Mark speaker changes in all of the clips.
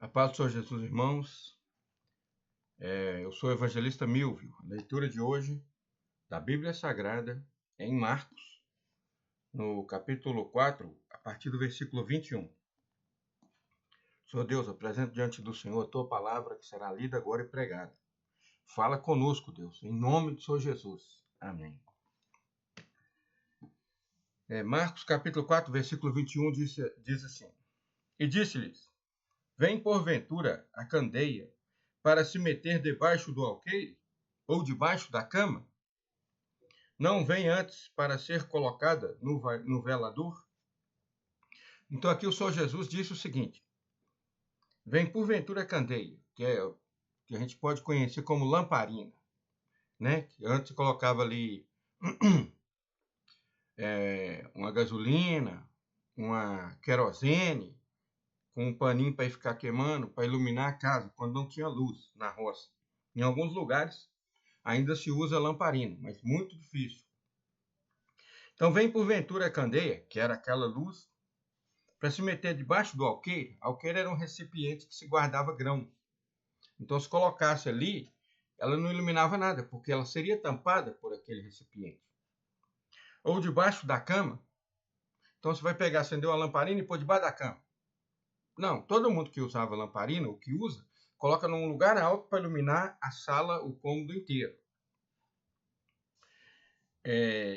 Speaker 1: A paz do Senhor Jesus, irmãos. Eu sou o evangelista Milvio. A leitura de hoje da Bíblia Sagrada é em Marcos, no capítulo 4, a partir do versículo 21. Senhor Deus, apresento diante do Senhor a tua palavra que será lida agora e pregada. Fala conosco, Deus, em nome do Senhor Jesus. Amém. Marcos capítulo 4, versículo 21 diz assim: E disse-lhes: Vem porventura a candeia para se meter debaixo do alqueire ou debaixo da cama? Não vem antes para ser colocada no velador? Então aqui o Senhor Jesus disse o seguinte: vem porventura a candeia, que a gente pode conhecer como lamparina, né? Que antes colocava ali uma gasolina, uma querosene, com um paninho para ficar queimando, para iluminar a casa, quando não tinha luz na roça. Em alguns lugares ainda se usa lamparina, mas muito difícil. Então vem porventura a candeia, que era aquela luz, para se meter debaixo do alqueire. Alqueire era um recipiente que se guardava grão. Então, se colocasse ali, ela não iluminava nada, porque ela seria tampada por aquele recipiente. Ou debaixo da cama. Então, você vai pegar, acender uma lamparina e pôr debaixo da cama. Não, todo mundo que usava lamparina, ou que usa, coloca num lugar alto para iluminar a sala, o cômodo inteiro.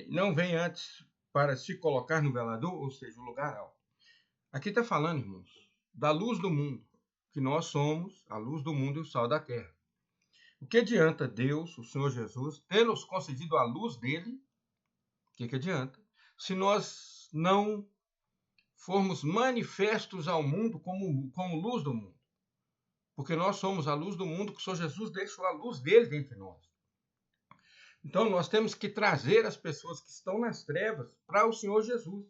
Speaker 1: Não vem antes para se colocar no velador, ou seja, o lugar alto. Aqui está falando, irmãos, da luz do mundo, que nós somos a luz do mundo e o sal da terra. O que adianta Deus, o Senhor Jesus, ter nos concedido a luz dele? O que adianta? Se nós não formos manifestos ao mundo como luz do mundo. Porque nós somos a luz do mundo, que o Senhor Jesus deixou a luz dele entre nós. Então, nós temos que trazer as pessoas que estão nas trevas para o Senhor Jesus.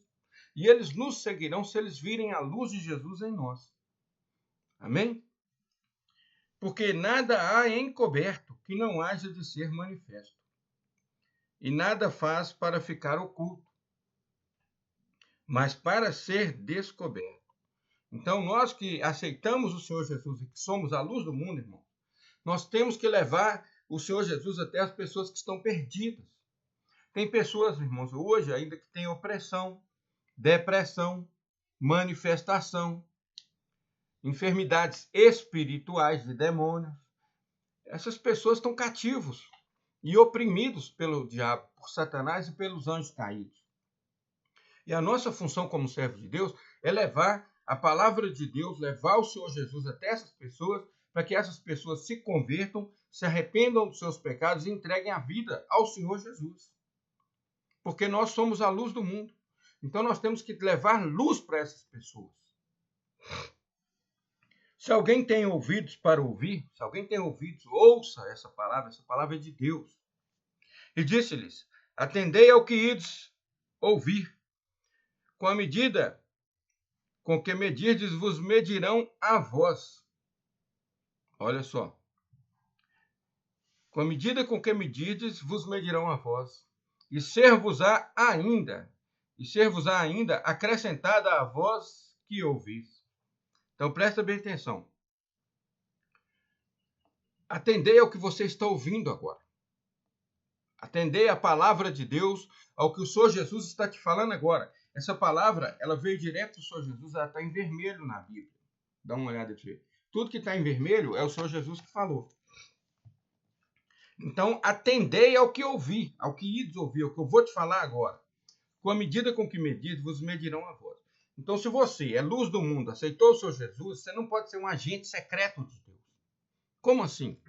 Speaker 1: E eles nos seguirão se eles virem a luz de Jesus em nós. Amém? Porque nada há encoberto que não haja de ser manifesto. E nada faz para ficar oculto, mas para ser descoberto. Então, nós que aceitamos o Senhor Jesus e que somos a luz do mundo, irmão, nós temos que levar o Senhor Jesus até as pessoas que estão perdidas. Tem pessoas, irmãos, hoje ainda que têm opressão, depressão, manifestação, enfermidades espirituais de demônios. Essas pessoas estão cativos e oprimidos pelo diabo, por Satanás e pelos anjos caídos. E a nossa função como servo de Deus é levar a palavra de Deus, levar o Senhor Jesus até essas pessoas, para que essas pessoas se convertam, se arrependam dos seus pecados e entreguem a vida ao Senhor Jesus. Porque nós somos a luz do mundo. Então nós temos que levar luz para essas pessoas. Se alguém tem ouvidos para ouvir, se alguém tem ouvidos, ouça essa palavra é de Deus. E disse-lhes: atendei ao que ides ouvir. Com a medida com que medirdes, vos medirão a vós. Olha só. Com a medida com que medirdes, vos medirão a vós. E ser-vos-á ainda acrescentada a vós que ouvis. Então, presta bem atenção. Atendei ao que você está ouvindo agora. Atendei a palavra de Deus, ao que o Senhor Jesus está te falando agora. Essa palavra, ela veio direto do Senhor Jesus, ela está em vermelho na Bíblia. Dá uma olhada aqui. Tudo que está em vermelho é o Senhor Jesus que falou. Então, atendei ao que ouvi, ao que ides ouvir, ao que eu vou te falar agora. Com a medida com que medirdes, vos medirão a vós. Então, se você é luz do mundo, aceitou o Senhor Jesus, você não pode ser um agente secreto de Deus. Como assim?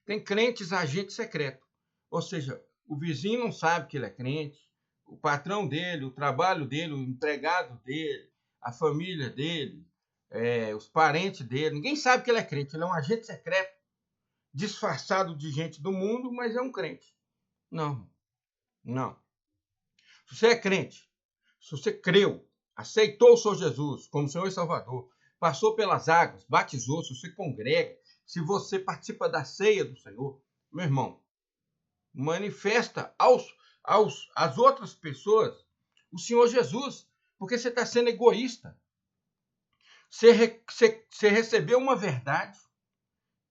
Speaker 1: Tem crentes agente secreto. Ou seja, o vizinho não sabe que ele é crente, o patrão dele, o trabalho dele, o empregado dele, a família dele, os parentes dele, ninguém sabe que ele é crente, ele é um agente secreto, disfarçado de gente do mundo, mas é um crente. Não. Se você é crente, se você creu, aceitou o Senhor Jesus como Senhor e Salvador, passou pelas águas, batizou, se você congrega, se você participa da ceia do Senhor, meu irmão, manifesta às outras pessoas o Senhor Jesus, porque você está sendo egoísta. Você recebeu uma verdade,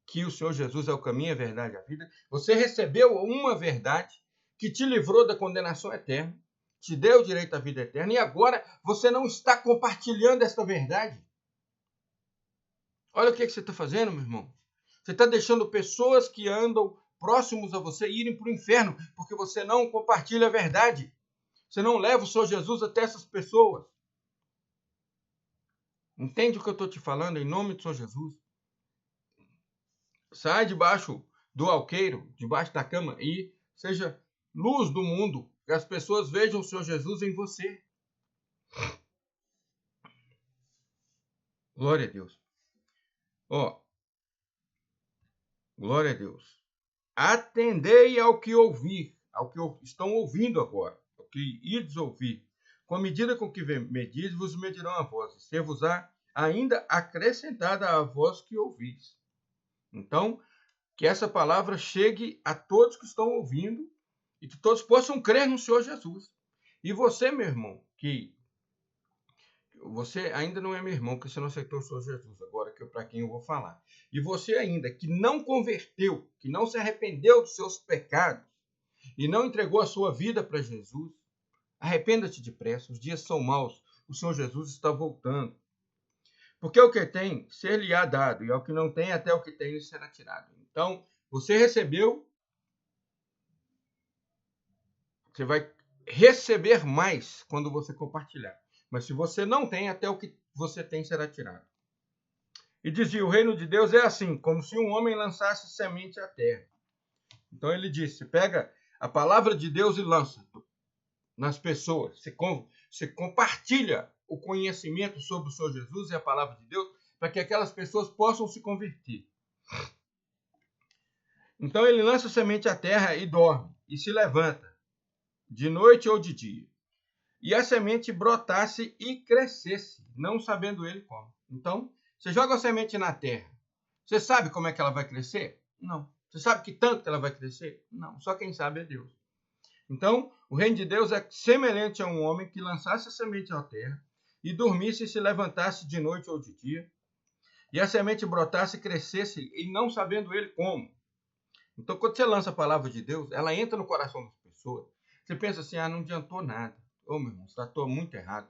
Speaker 1: que o Senhor Jesus é o caminho, a verdade e a vida. Você recebeu uma verdade que te livrou da condenação eterna, te deu o direito à vida eterna, e agora você não está compartilhando essa verdade. Olha o que você está fazendo, meu irmão. Você está deixando pessoas que andam próximos a você irem para o inferno, porque você não compartilha a verdade. Você não leva o Senhor Jesus até essas pessoas. Entende o que eu estou te falando? Em nome do Senhor Jesus. Sai debaixo do alqueiro, debaixo da cama, e seja luz do mundo, que as pessoas vejam o Senhor Jesus em você. Glória a Deus. Glória a Deus. Atendei ao que ouvir, ao que estão ouvindo agora, ao que ides ouvir. Com a medida com que medis, vos medirão a vós, e ser-vos-á ainda acrescentada a vós que ouvis. Então, que essa palavra chegue a todos que estão ouvindo e que todos possam crer no Senhor Jesus. E você, meu irmão, que você ainda não é meu irmão, porque você não aceitou o Senhor Jesus, agora que para quem eu vou falar. E você ainda que não converteu, que não se arrependeu dos seus pecados e não entregou a sua vida para Jesus, arrependa-te depressa, os dias são maus, o Senhor Jesus está voltando. Porque o que tem, ser-lhe-á dado, e ao que não tem, até o que tem lhe será tirado. Então, você recebeu, você vai receber mais quando você compartilhar. Mas se você não tem, até o que você tem será tirado. E dizia, o reino de Deus é assim, como se um homem lançasse semente à terra. Então ele disse, pega a palavra de Deus e lança nas pessoas. Você compartilha o conhecimento sobre o Senhor Jesus e a palavra de Deus para que aquelas pessoas possam se converter. Então ele lança a semente à terra e dorme, e se levanta, de noite ou de dia. E a semente brotasse e crescesse, não sabendo ele como. Então, você joga a semente na terra. Você sabe como é que ela vai crescer? Não. Você sabe que tanto que ela vai crescer? Não. Só quem sabe é Deus. Então, o reino de Deus é semelhante a um homem que lançasse a semente à terra e dormisse e se levantasse de noite ou de dia. E a semente brotasse e crescesse, e não sabendo ele como. Então, quando você lança a palavra de Deus, ela entra no coração das pessoas. Você pensa assim, não adiantou nada. Meu irmão, você está muito errado.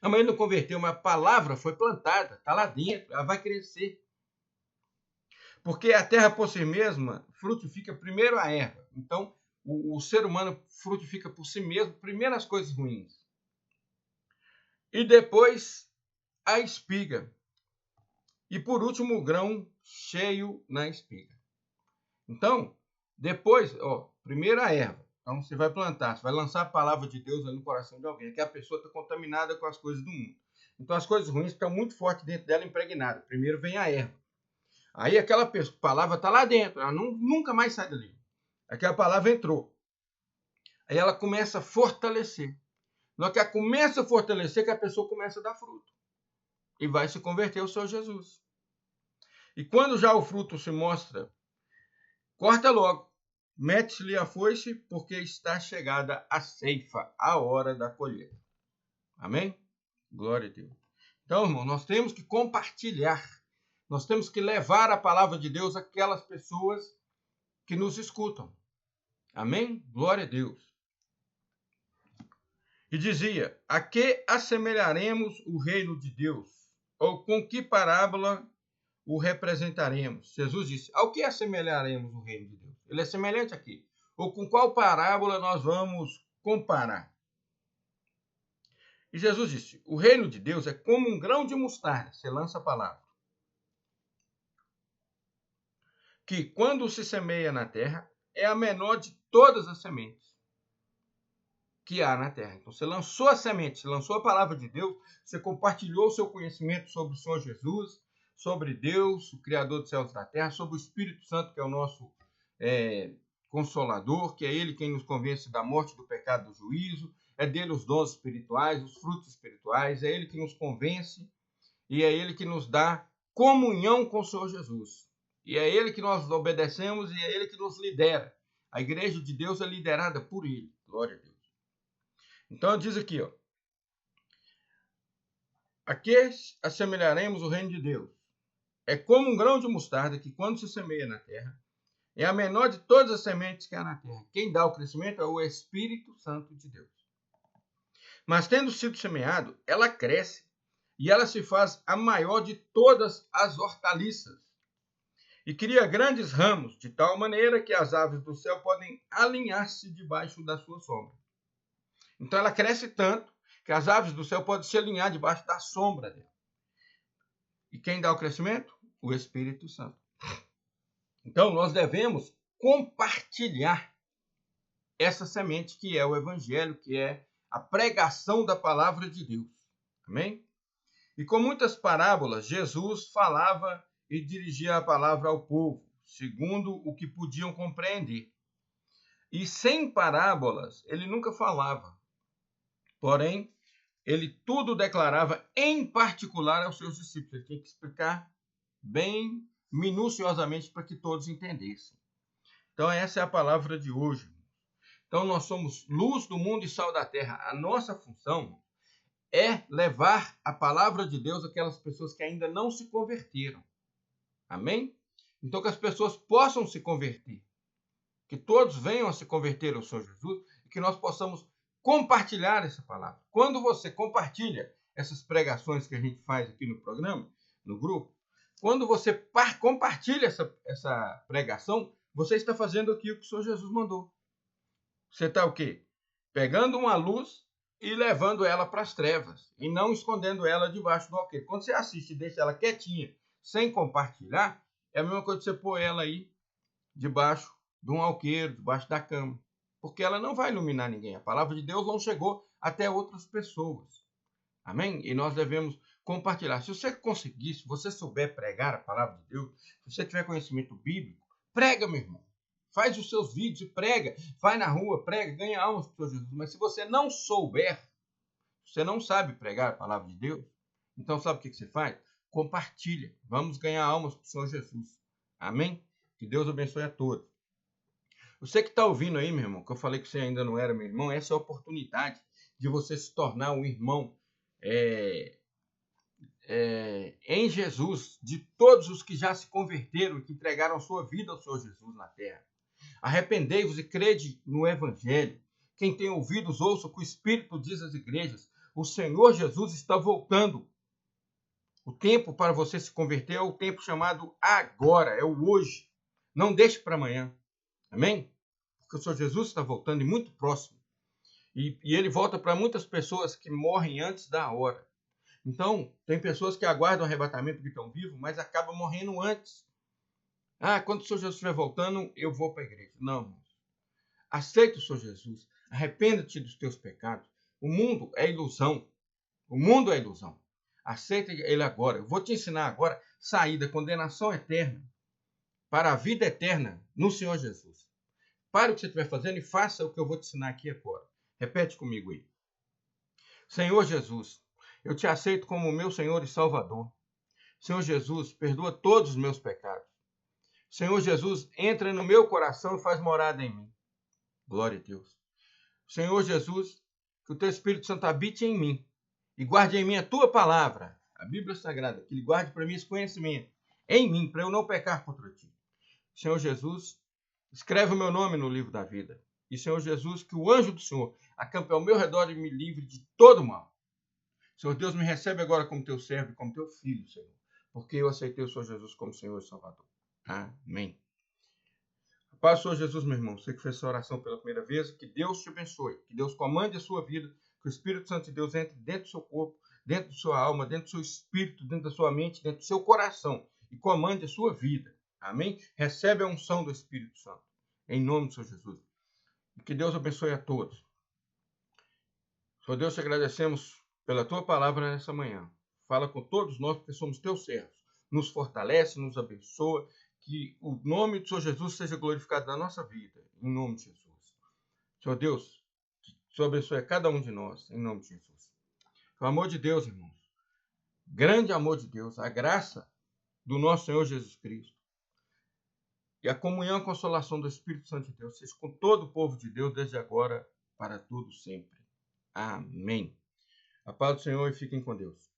Speaker 1: A mãe não converteu, mas a palavra foi plantada, está lá dentro, ela vai crescer. Porque a terra por si mesma frutifica primeiro a erva. Então, o ser humano frutifica por si mesmo primeiro as coisas ruins. E depois a espiga. E por último o grão cheio na espiga. Então, depois, primeiro a erva. Então, você vai plantar, você vai lançar a palavra de Deus no coração de alguém, que a pessoa está contaminada com as coisas do mundo. Então, as coisas ruins estão muito fortes dentro dela, impregnadas. Primeiro vem a erva. Aí aquela palavra está lá dentro, ela nunca mais sai dali. Aquela palavra entrou. Aí ela começa a fortalecer. Na hora que ela começa a fortalecer, que a pessoa começa a dar fruto. E vai se converter ao Senhor Jesus. E quando já o fruto se mostra, corta logo. Mete-lhe a foice, porque está chegada a ceifa, a hora da colheita. Amém? Glória a Deus. Então, irmão, nós temos que compartilhar. Nós temos que levar a palavra de Deus àquelas pessoas que nos escutam. Amém? Glória a Deus. E dizia, a que assemelharemos o reino de Deus? Ou com que parábola o representaremos? Jesus disse, ao que assemelharemos o reino de Deus? Ele é semelhante aqui. Ou com qual parábola nós vamos comparar? E Jesus disse, o reino de Deus é como um grão de mostarda. Você lança a palavra. Que quando se semeia na terra, é a menor de todas as sementes que há na terra. Então, você lançou a semente, você lançou a palavra de Deus, você compartilhou o seu conhecimento sobre o Senhor Jesus, sobre Deus, o Criador dos céus e da terra, sobre o Espírito Santo, que é o nosso Consolador, que é Ele quem nos convence da morte, do pecado, do juízo, é dele os dons espirituais, os frutos espirituais, é Ele que nos convence e é Ele que nos dá comunhão com o Senhor Jesus. E é Ele que nós obedecemos e é Ele que nos lidera. A igreja de Deus é liderada por Ele. Glória a Deus. Então diz aqui, A que assemelharemos o reino de Deus? É como um grão de mostarda que, quando se semeia na terra, é a menor de todas as sementes que há na terra. Quem dá o crescimento é o Espírito Santo de Deus. Mas, tendo sido semeado, ela cresce e ela se faz a maior de todas as hortaliças e cria grandes ramos, de tal maneira que as aves do céu podem alinhar-se debaixo da sua sombra. Então ela cresce tanto que as aves do céu podem se alinhar debaixo da sombra dela. E quem dá o crescimento? O Espírito Santo. Então nós devemos compartilhar essa semente que é o Evangelho, que é a pregação da palavra de Deus. Amém? E com muitas parábolas, Jesus falava e dirigia a palavra ao povo, segundo o que podiam compreender. E sem parábolas, ele nunca falava. Porém, ele tudo declarava em particular aos seus discípulos. Ele tinha que explicar bem minuciosamente para que todos entendessem. Então, essa é a palavra de hoje. Então, nós somos luz do mundo e sal da terra. A nossa função é levar a palavra de Deus àquelas pessoas que ainda não se converteram. Amém? Então, que as pessoas possam se converter. Que todos venham a se converter ao Senhor Jesus e que nós possamos compartilhar essa palavra. Quando você compartilha essas pregações que a gente faz aqui no programa, no grupo, quando você compartilha essa pregação, você está fazendo aquilo que o Senhor Jesus mandou. Você está o quê? Pegando uma luz e levando ela para as trevas e não escondendo ela debaixo do alqueire. Quando você assiste e deixa ela quietinha, sem compartilhar, é a mesma coisa que você pôr ela aí debaixo de um alqueire, debaixo da cama. Porque ela não vai iluminar ninguém. A palavra de Deus não chegou até outras pessoas. Amém? E nós devemos compartilhar. Se você conseguir, se você souber pregar a palavra de Deus, se você tiver conhecimento bíblico, prega, meu irmão. Faz os seus vídeos e prega. Vai na rua, prega, ganha almas para o Senhor Jesus. Mas se você não souber, você não sabe pregar a palavra de Deus, então sabe o que você faz? Compartilha. Vamos ganhar almas para o Senhor Jesus. Amém? Que Deus abençoe a todos. Você que está ouvindo aí, meu irmão, que eu falei que você ainda não era meu irmão, essa é a oportunidade de você se tornar um irmão em Jesus, de todos os que já se converteram e que entregaram sua vida ao Senhor Jesus na terra. Arrependei-vos e crede no Evangelho. Quem tem ouvidos, ouça o que o Espírito diz às igrejas. O Senhor Jesus está voltando. O tempo para você se converter é o tempo chamado agora, é o hoje. Não deixe para amanhã. Amém? Porque o Senhor Jesus está voltando e muito próximo. E ele volta para muitas pessoas que morrem antes da hora. Então, tem pessoas que aguardam o arrebatamento porque estão vivos, mas acabam morrendo antes. Quando o Senhor Jesus estiver voltando, eu vou para a igreja. Não, irmãos. Aceita o Senhor Jesus. Arrependa-te dos teus pecados. O mundo é ilusão. O mundo é ilusão. Aceita ele agora. Eu vou te ensinar agora sair da condenação eterna para a vida eterna no Senhor Jesus. Pare o que você estiver fazendo e faça o que eu vou te ensinar aqui agora. Repete comigo aí. Senhor Jesus, eu te aceito como meu Senhor e Salvador. Senhor Jesus, perdoa todos os meus pecados. Senhor Jesus, entra no meu coração e faz morada em mim. Glória a Deus. Senhor Jesus, que o teu Espírito Santo habite em mim e guarde em mim a tua palavra, a Bíblia Sagrada, que ele guarde para mim esse conhecimento em mim, para eu não pecar contra ti. Senhor Jesus, escreve o meu nome no livro da vida. E, Senhor Jesus, que o anjo do Senhor acampe ao meu redor e me livre de todo mal. Senhor Deus, me recebe agora como teu servo e como teu filho, Senhor, porque eu aceitei o Senhor Jesus como Senhor e Salvador. Amém. A paz do Senhor Jesus, meu irmão. Você que fez essa oração pela primeira vez, que Deus te abençoe, que Deus comande a sua vida, que o Espírito Santo de Deus entre dentro do seu corpo, dentro da sua alma, dentro do seu espírito, dentro da sua mente, dentro do seu coração e comande a sua vida. Amém? Recebe a unção do Espírito Santo. Em nome do Senhor Jesus. E que Deus abençoe a todos. Senhor Deus, te agradecemos pela tua palavra nessa manhã. Fala com todos nós, porque somos teus servos. Nos fortalece, nos abençoa. Que o nome do Senhor Jesus seja glorificado na nossa vida. Em nome de Jesus. Senhor Deus, que o Senhor abençoe a cada um de nós. Em nome de Jesus. O amor de Deus, irmãos. Grande amor de Deus. A graça do nosso Senhor Jesus Cristo. E a comunhão e consolação do Espírito Santo de Deus seja com todo o povo de Deus, desde agora, para tudo sempre. Amém. A paz do Senhor e fiquem com Deus.